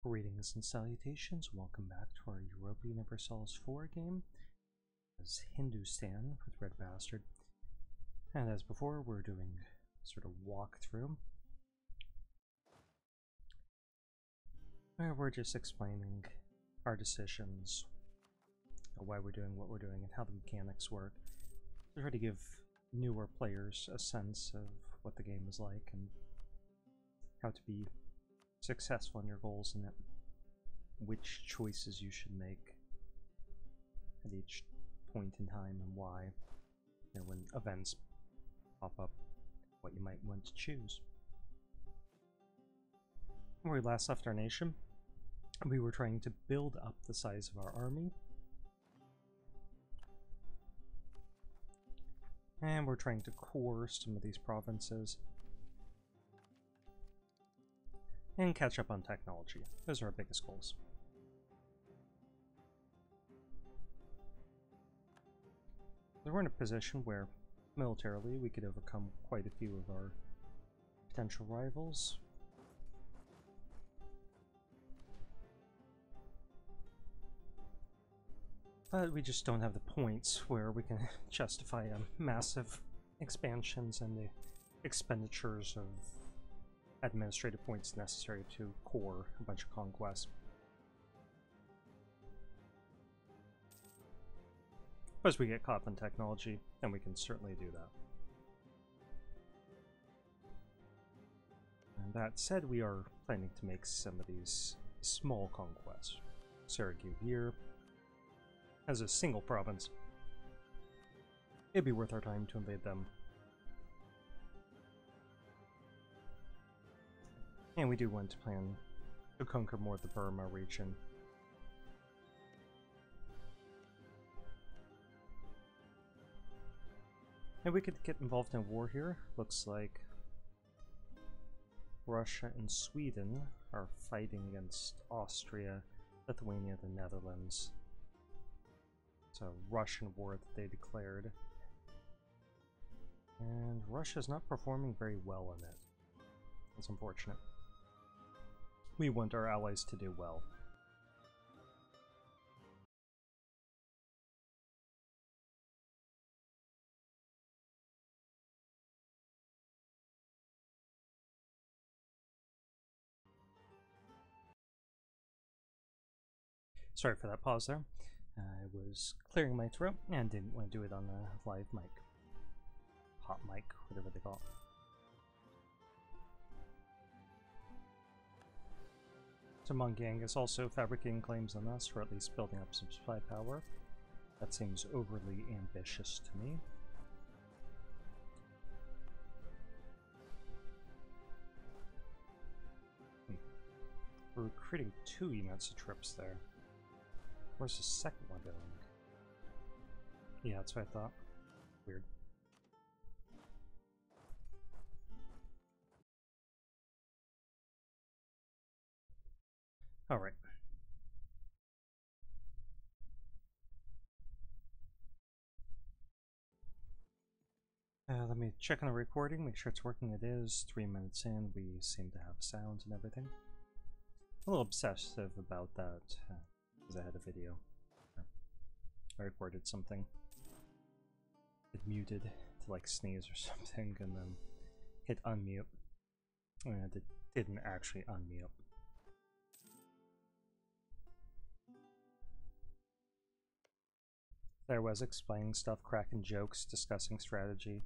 Greetings and salutations, welcome back to our Europa Universalis 4 game as Hindustan with RedBstrd. And as before, we're doing sort of walkthrough where we're just explaining our decisions, why we're doing what we're doing, and how the mechanics work, to try to give newer players a sense of what the game is like and how to be successful in your goals and which choices you should make at each point in time and why, when events pop up, what you might want to choose. When we last left our nation, we were trying to build up the size of our army, and we're trying to core some of these provinces and catch up on technology. Those are our biggest goals. We're in a position where, militarily, we could overcome quite a few of our potential rivals. But we just don't have the points where we can justify massive expansions and the expenditures of administrative points necessary to core a bunch of conquests. But as we get caught up in technology, then we can certainly do that. And that said, we are planning to make some of these small conquests. Sarajevo as a single province. It'd be worth our time to invade them. And we do want to plan to conquer more of the Burma region. And we could get involved in a war here. Looks like Russia and Sweden are fighting against Austria, Lithuania, the Netherlands. It's a Russian war that they declared. And Russia's not performing very well in it. It's unfortunate. We want our allies to do well. Sorry for that pause there. I was clearing my throat and didn't want to do it on a live mic. Hot mic, whatever they call it. So Mongang is also fabricating claims on us for at least building up some supply power. That seems overly ambitious to me. We're recruiting 2 units of troops there. Where's the second one going? Yeah, that's what I thought. Weird. Alright. Let me check on the recording, make sure it's working. It is. 3 minutes in, we seem to have sound and everything. A little obsessive about that, because I had a video. I recorded something. It muted to like sneeze or something, and then hit unmute. And it didn't actually unmute. There was explaining stuff, cracking jokes, discussing strategy,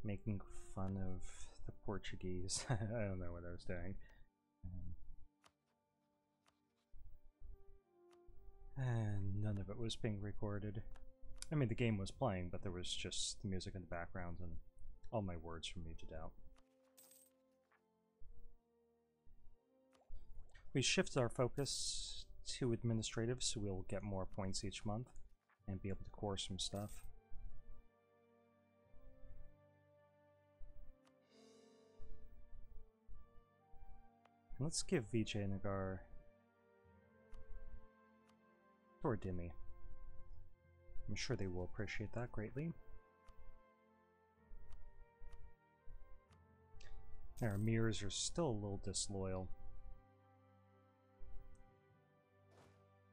making fun of the Portuguese. I don't know what I was doing. And none of it was being recorded. I mean, the game was playing, but there was just the music in the background and all my words were muted out. We shifted our focus to administrative, so we'll get more points each month and be able to core some stuff. And let's give Vijayanagar or Dimi. I'm sure they will appreciate that greatly. Our mirrors are still a little disloyal.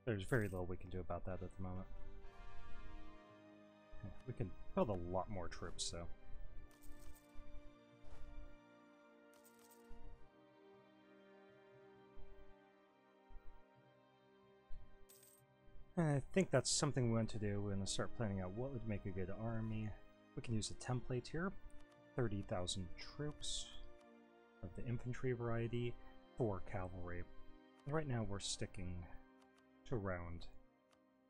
There's very little we can do about that at the moment. Yeah, we can build a lot more troops, though. I think that's something we want to do. We're going to start planning out what would make a good army. We can use a template here. 30,000 troops of the infantry variety, 4 cavalry. And right now we're sticking to around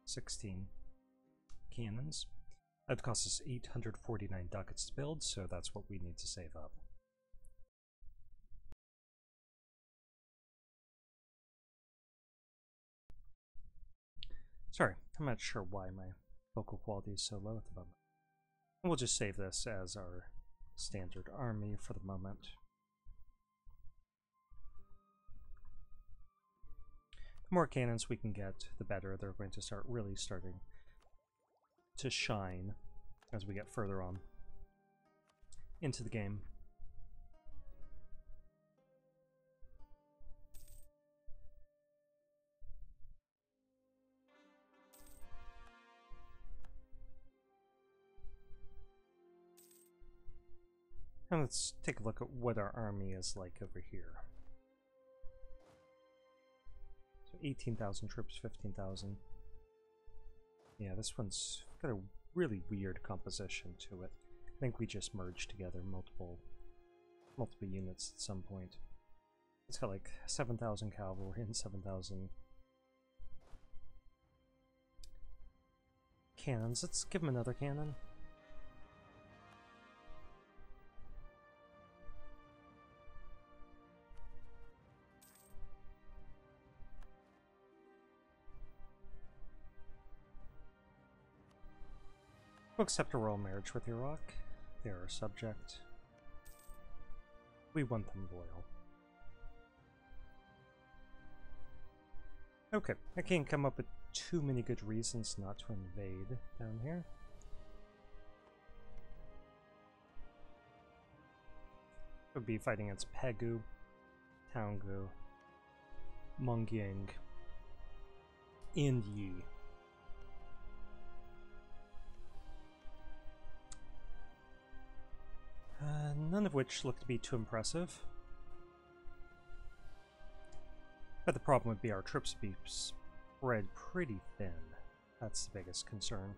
16 cannons. That costs us 849 ducats to build, so that's what we need to save up. Sorry, I'm not sure why my vocal quality is so low at the moment. We'll just save this as our standard army for the moment. The more cannons we can get, the better. They're going to start really starting to shine as we get further on into the game. And let's take a look at what our army is like over here. So 18,000 troops, 15,000. Yeah, this one's got a really weird composition to it. I think we just merged together multiple units at some point. It's got like 7,000 cavalry and 7,000 cannons. Let's give them another cannon. We'll accept a royal marriage with Iraq. They are a subject. We want them loyal. Okay, I can't come up with too many good reasons not to invade down here. Would be fighting against Pegu, Taungu, Mungying, and Yi. None of which look to be too impressive. But the problem would be our troops would be spread pretty thin. That's the biggest concern.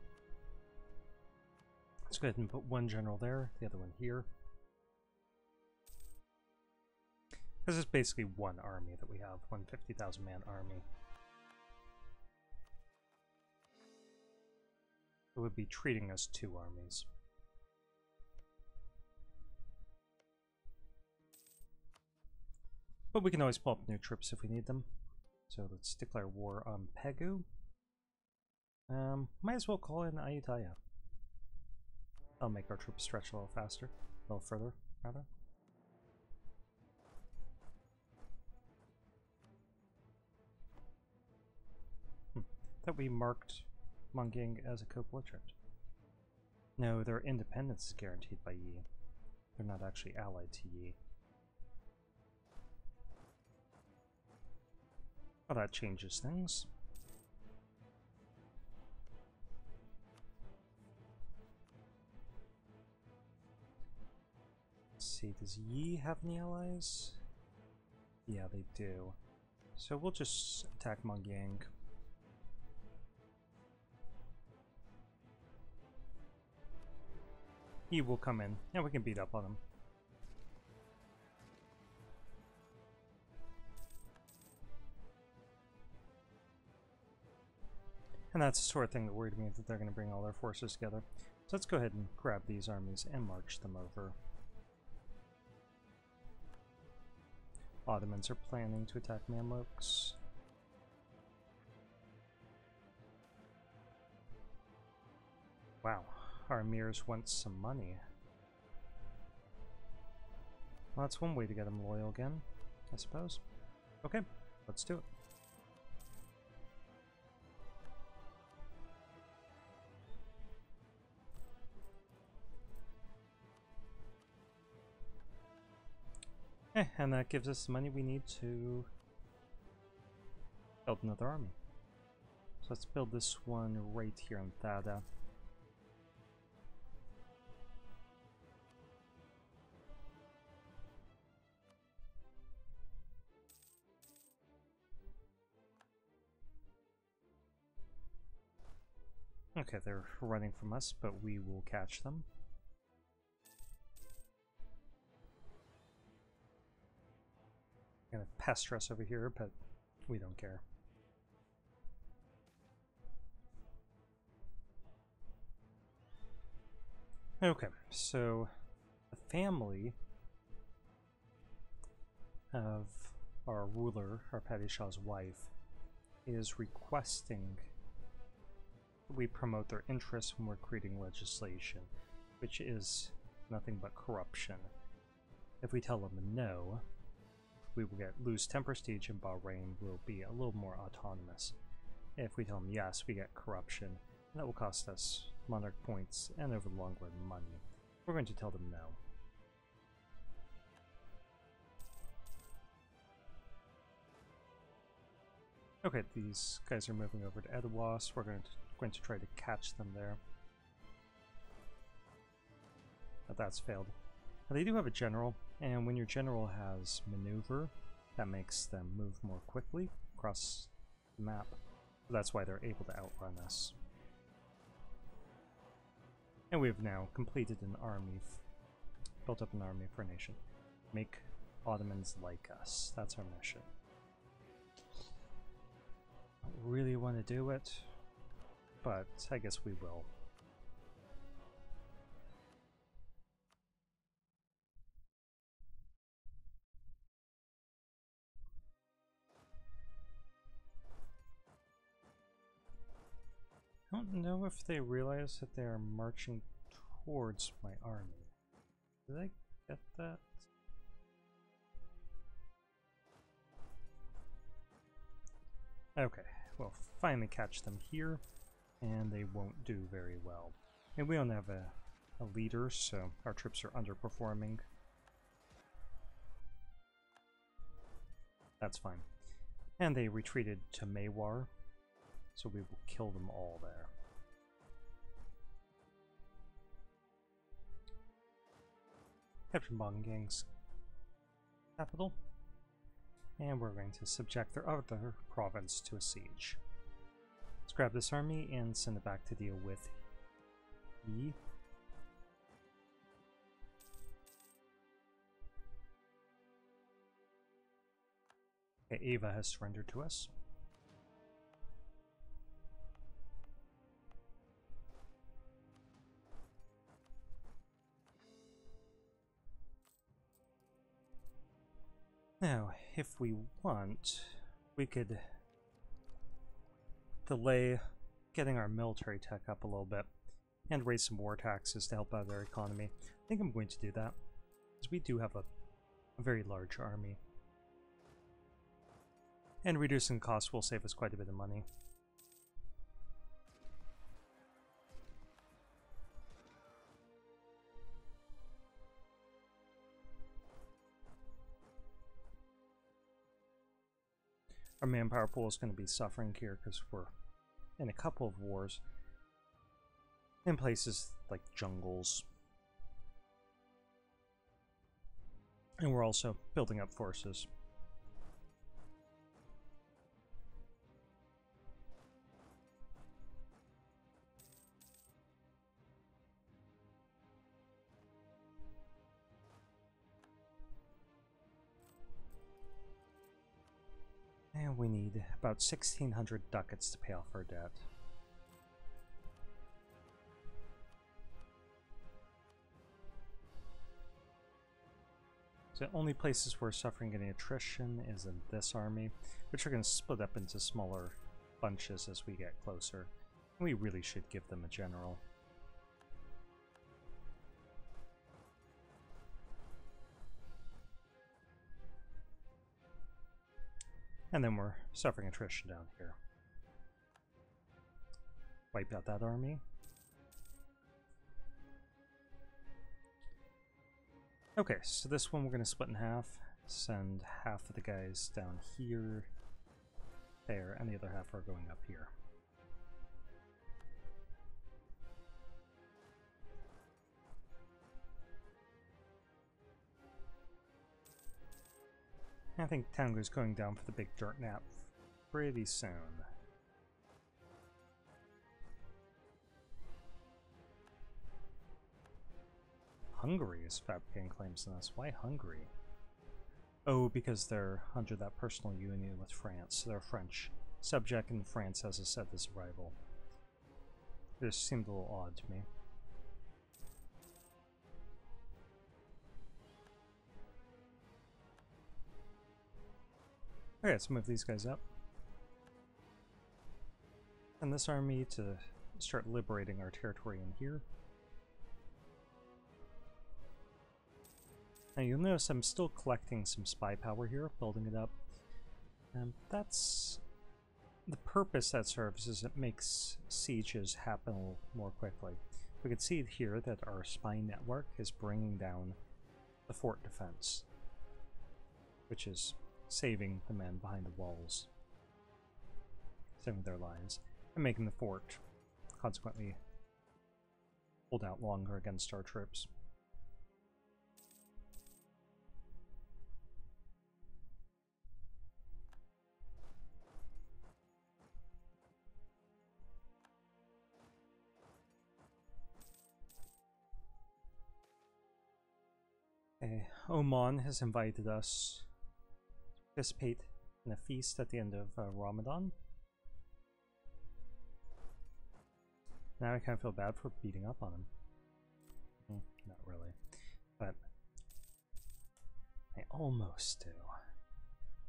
Let's go ahead and put one general there, the other one here. This is basically one army that we have, one 50,000 man army. It would be treating us 2 armies. But we can always pull up new troops if we need them. So let's declare war on Pegu. Might as well call in Ayutthaya. I'll make our troops stretch a little faster. A little further, rather. Thought we marked Mungying as a co-belligerent. No, their independence is guaranteed by Yi. They're not actually allied to Yi. Well, that changes things. Let's see, does Yi have any allies? Yeah, they do. So we'll just attack Mungying. He will come in, and we can beat up on him. And that's the sort of thing that worried me, that they're going to bring all their forces together. So let's go ahead and grab these armies and march them over. Ottomans are planning to attack Mamluks. Wow, our emirs want some money. Well, that's one way to get them loyal again, I suppose. Okay, let's do it. And that gives us the money we need to build another army. let's build this one right here in Thada. Okay, they're running from us, but we will catch them. Gonna pester us over here, but we don't care. Okay, so the family of our ruler, our Padishah's wife, is requesting we promote their interests when we're creating legislation, which is nothing but corruption. If we tell them no, we will lose 10 prestige and Bahrain will be a little more autonomous. If we tell them yes, we get corruption, and that will cost us monarch points and over the long run money. We're going to tell them no. Okay, these guys are moving over to Edawas. We're going to try to catch them there. But that's failed. Now, they do have a general, and when your general has maneuver, that makes them move more quickly across the map. So that's why they're able to outrun us. And we've now completed an army, built up an army for a nation. Make Ottomans like us. That's our mission. I don't really want to do it, but I guess we will. I don't know if they realize that they are marching towards my army. Did I get that? Okay, we'll finally catch them here, and they won't do very well. And we don't have a leader, so our troops are underperforming. That's fine. And they retreated to Mewar, so we will kill them all there. Capture Bongang's capital. And we're going to subject their other province to a siege. Let's grab this army and send it back to deal with Yi. Okay, Ava has surrendered to us. Now, if we want, we could delay getting our military tech up a little bit and raise some war taxes to help out our economy. I think I'm going to do that, because we do have a very large army. And reducing costs will save us quite a bit of money. Our manpower pool is going to be suffering here because we're in a couple of wars in places like jungles. And we're also building up forces. And we need about 1,600 ducats to pay off our debt. So the only places we're suffering any attrition is in this army, which are going to split up into smaller bunches as we get closer. We really should give them a general. And then we're suffering attrition down here. Wipe out that army. Okay, so this one we're going to split in half. Send half of the guys down here, there, and the other half are going up here. I think Tango's going down for the big dirt nap pretty soon. Hungary is fabricating claims on us. Why Hungary? Oh, because they're under that personal union with France. They're French subject, and France has a set as a rival. This seemed a little odd to me. Okay, let's move these guys up. And this army to start liberating our territory in here. Now you'll notice I'm still collecting some spy power here, building it up. And that's the purpose that serves is it makes sieges happen a little more quickly. We can see here that our spy network is bringing down the fort defense, which is saving the men behind the walls, saving their lives, and making the fort consequently hold out longer against our troops. Oman has invited us to participate in a feast at the end of Ramadan. Now I kind of feel bad for beating up on him. Not really, but I almost do.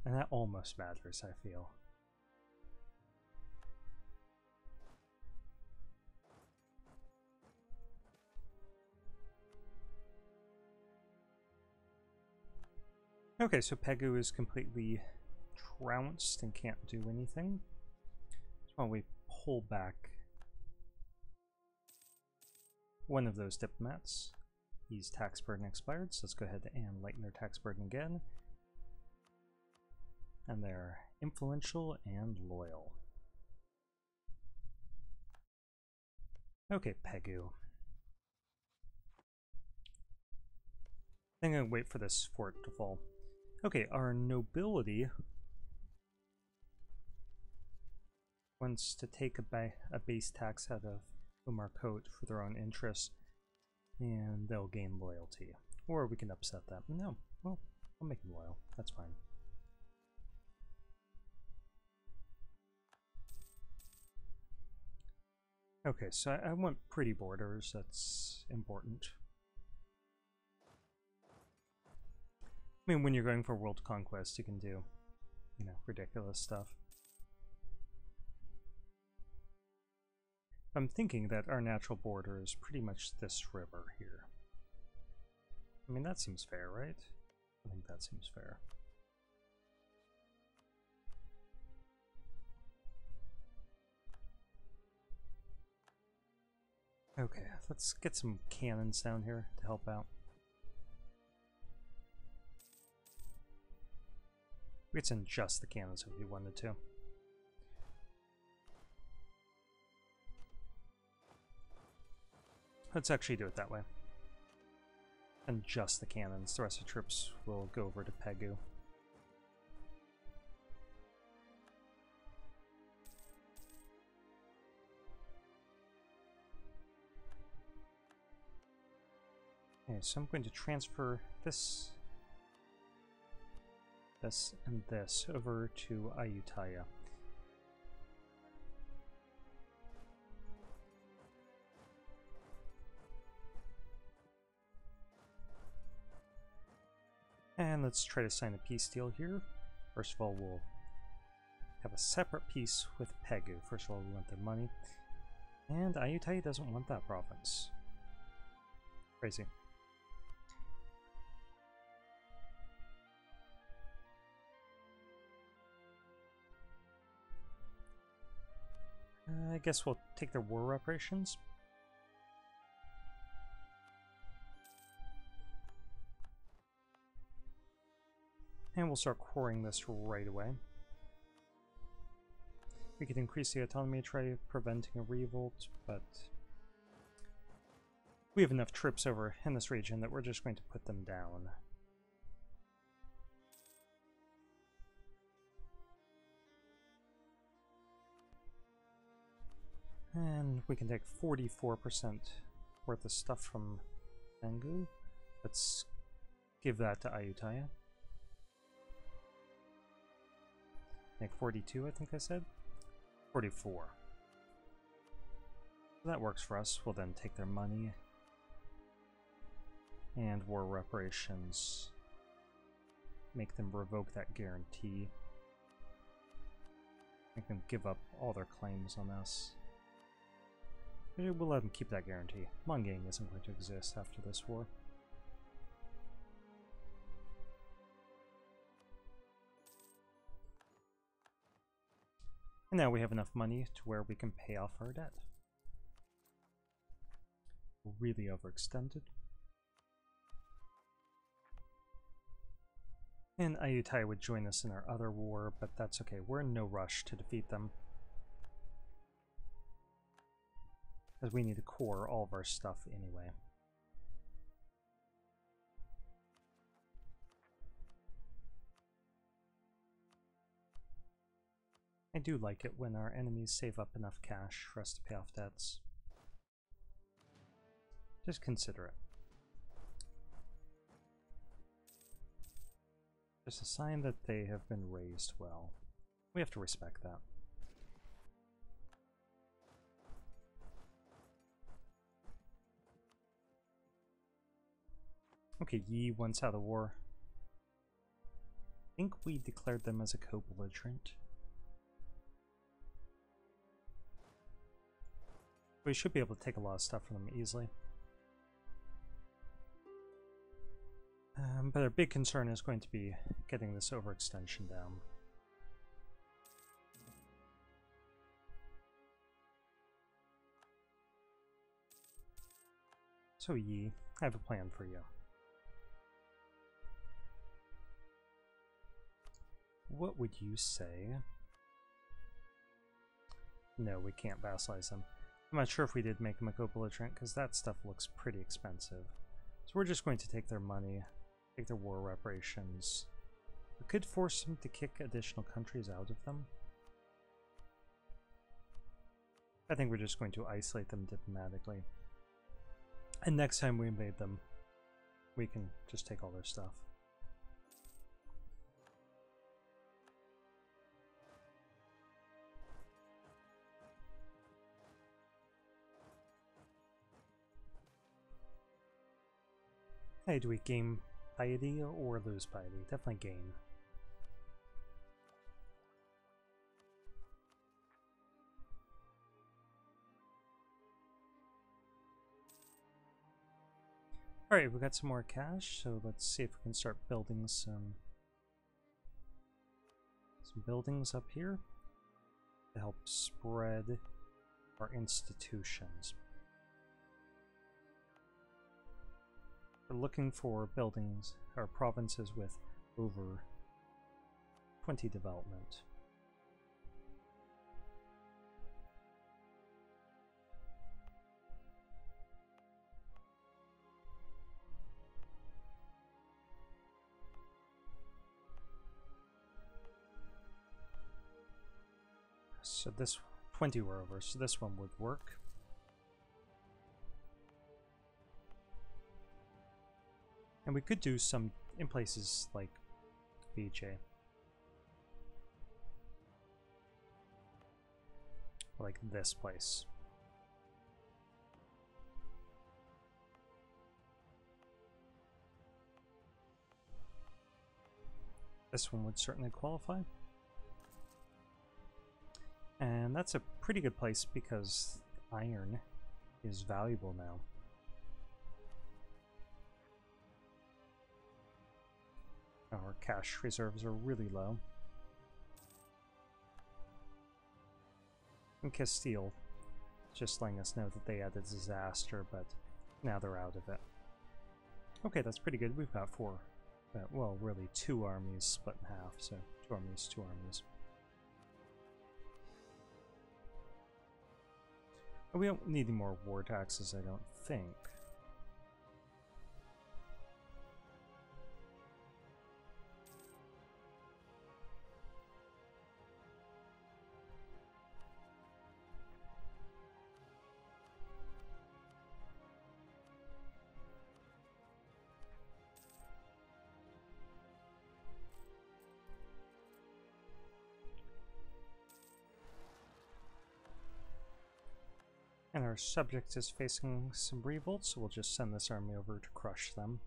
And that almost matters, I feel. Okay, so Pegu is completely trounced and can't do anything. So while we pull back one of those diplomats, his tax burden expired, so let's go ahead and lighten their tax burden again. And they're influential and loyal. Okay, Pegu. I think I'm gonna wait for this fort to fall. Okay, our nobility wants to take a base tax out of Umarkot for their own interests, and they'll gain loyalty. Or we can upset them. No, well, I'll make them loyal. That's fine. Okay, so I want pretty borders. That's important. I mean, when you're going for world conquest, you can do, you know, ridiculous stuff. I'm thinking that our natural border is pretty much this river here. I mean, that seems fair, right? I think that seems fair. Okay, let's get some cannons down here to help out. We could send just the cannons if we wanted to. Let's actually do it that way. And just the cannons. The rest of the troops will go over to Pegu. Okay, so I'm going to transfer this and this over to Ayutthaya. And let's try to sign a peace deal here. First of all, we'll have a separate peace with Pegu. First of all, we want their money. And Ayutthaya doesn't want that province. Crazy. I guess we'll take their war reparations. And we'll start quarrying this right away. We could increase the autonomy, try preventing a revolt, but we have enough troops over in this region that we're just going to put them down. And we can take 44% worth of stuff from Angu. Let's give that to Ayutthaya. Make 42, I think I said? 44. So that works for us. We'll then take their money. And war reparations. Make them revoke that guarantee. Make them give up all their claims on us. Maybe we'll let them keep that guarantee. Monging isn't going to exist after this war. And now we have enough money to where we can pay off our debt. Really overextended. And Ayutthaya would join us in our other war, but that's okay. We're in no rush to defeat them. Because we need to core all of our stuff anyway. I do like it when our enemies save up enough cash for us to pay off debts. Just consider it. Just a sign that they have been raised well. We have to respect that. Okay, Yi once out of the war. I think we declared them as a co-belligerent. We should be able to take a lot of stuff from them easily. But our big concern is going to be getting this overextension down. So Yi, I have a plan for you. What would you say? No, we can't vassalize them. I'm not sure if we did make them a co-belligerent, because that stuff looks pretty expensive. So we're just going to take their money, take their war reparations. We could force them to kick additional countries out of them. I think we're just going to isolate them diplomatically. And next time we invade them, we can just take all their stuff. Hey, do we gain piety or lose piety? Definitely gain. Alright, we got some more cash, so let's see if we can start building some buildings up here to help spread our institutions. We're looking for buildings or provinces with over 20 development. So this 20 were over, so this one would work. And we could do some in places like BJ. Like this place. This one would certainly qualify. And that's a pretty good place because iron is valuable now. Our cash reserves are really low. And Castile just letting us know that they had a disaster, but now they're out of it. Okay, that's pretty good. We've got four. Well, really 2 armies split in half, so 2 armies, 2 armies. We don't need any more war taxes, I don't think. And our subject is facing some revolt, so we'll just send this army over to crush them.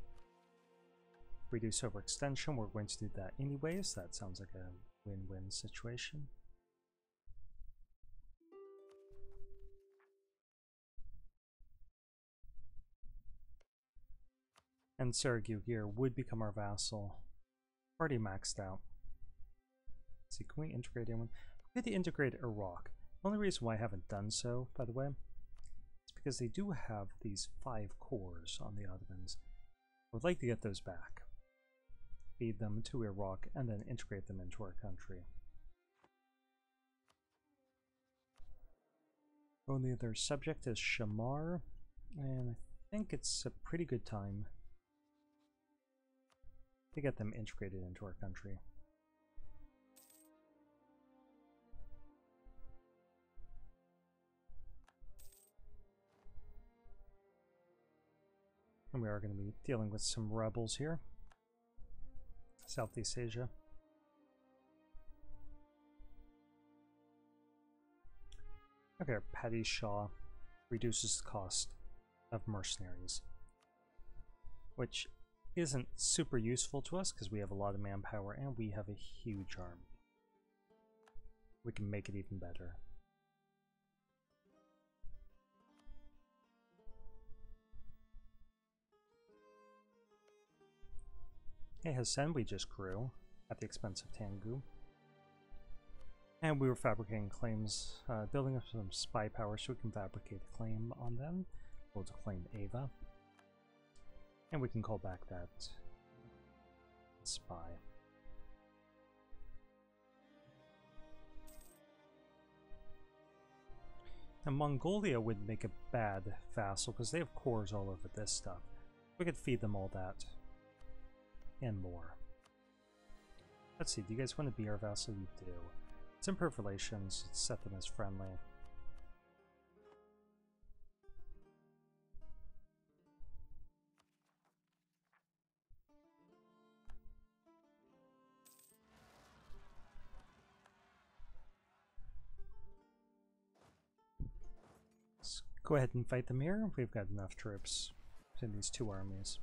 Reduce overextension, we're going to do that anyways. That sounds like a win-win situation. And Sarajevo here would become our vassal. Already maxed out. Let's see, can we integrate anyone? We could integrate Iraq. The only reason why I haven't done so, by the way, is because they do have these 5 cores on the Ottomans. I would like to get those back. Feed them to Iraq, and then integrate them into our country. Only other subject is Shamar, and I think it's a pretty good time to get them integrated into our country. And we are going to be dealing with some rebels here. Southeast Asia. Okay, our Petty Shah reduces the cost of mercenaries, which isn't super useful to us because we have a lot of manpower and we have a huge army. We can make it even better. Hey, Hassan, we just grew at the expense of Tangu. And we were fabricating claims, building up some spy power so we can fabricate a claim on them. We'll declaim Ava. And we can call back that spy. And Mongolia would make a bad vassal because they have cores all over this stuff. We could feed them all that. And more. Let's see, do you guys want to be our vassal? You do. Let's improve relations, let's set them as friendly. Let's go ahead and fight them here. We've got enough troops in these 2 armies.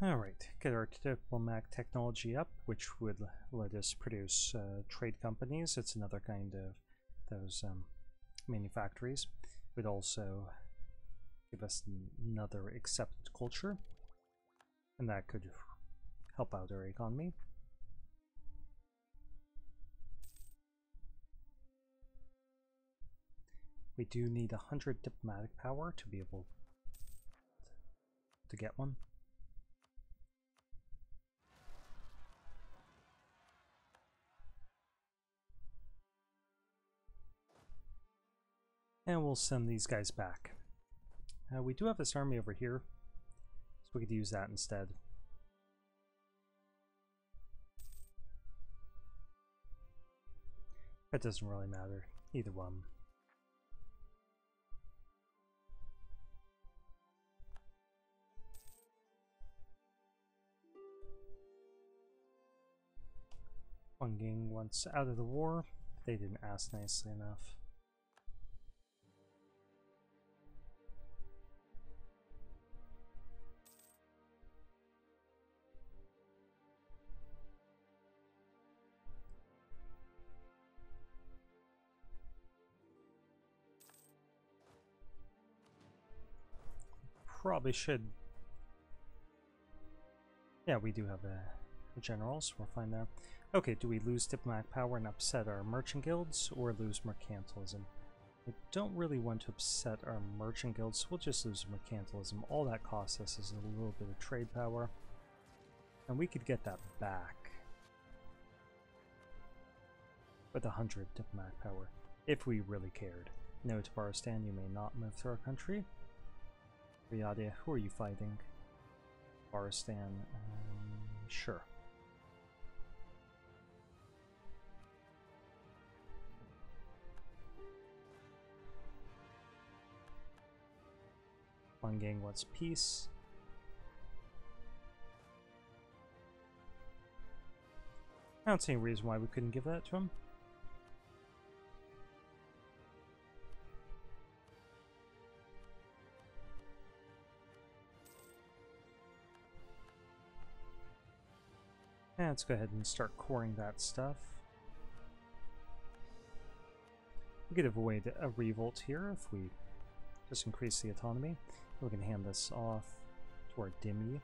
Alright, get our diplomatic technology up, which would let us produce trade companies. It's another kind of those manufactories. It would also give us another accepted culture, and that could help out our economy. We do need 100 diplomatic power to be able to get one. And we'll send these guys back. We do have this army over here, so we could use that instead. That doesn't really matter, either one. Wanging wants out of the war. They didn't ask nicely enough. Probably should. Yeah, we do have a general, so we're fine there. Okay, do we lose diplomatic power and upset our merchant guilds, or lose mercantilism? We don't really want to upset our merchant guilds, so we'll just lose mercantilism. All that costs us is a little bit of trade power, and we could get that back with 100 diplomatic power, if we really cared. No, to Baristan, you may not move through our country. Riyadh, who are you fighting? Baristan, sure. Gang wants peace. I don't see any reason why we couldn't give that to him. And let's go ahead and start coring that stuff. We could avoid a revolt here if we just increase the autonomy. We can hand this off to our Dhimmi.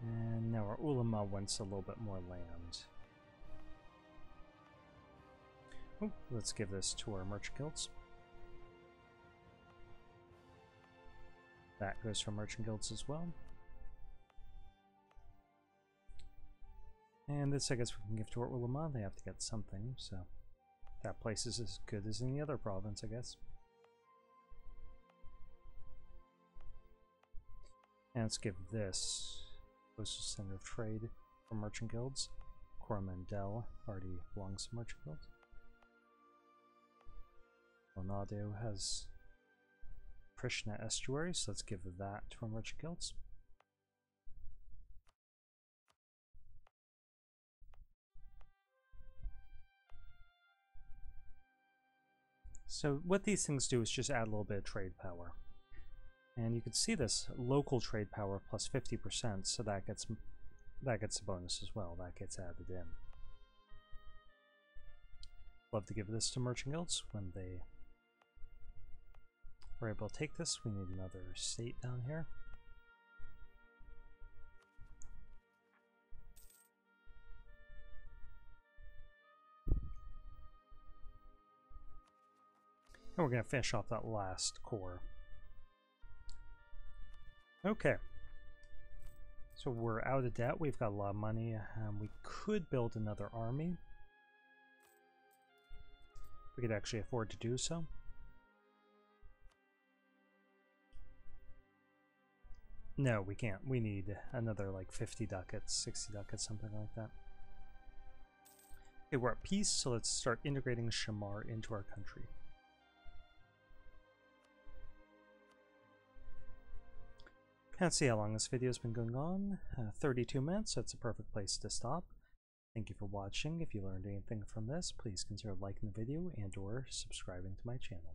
And now our Ulama wants a little bit more land. Oh, let's give this to our merchant guilds. That goes for merchant guilds as well. And this I guess we can give to our Ulama. They have to get something, so that place is as good as any other province, I guess. And let's give this Postal Center of Trade for merchant guilds. Coromandel already belongs to merchant guilds. Lonado has Krishna Estuary, so let's give that to our merchant guilds. So what these things do is just add a little bit of trade power. And you can see this local trade power plus 50%, so that gets a bonus as well. That gets added in. Love to give this to merchant guilds when they are able to take this. We need another state down here. And we're going to finish off that last core. Okay. So we're out of debt. We've got a lot of money. We could build another army. We could actually afford to do so. No, we can't. We need another like 50 ducats, 60 ducats, something like that. Okay, we're at peace, so let's start integrating Shamar into our country. Can't see how long this video has been going on. 32 minutes, so it's a perfect place to stop. Thank you for watching. If you learned anything from this, please consider liking the video and or subscribing to my channel.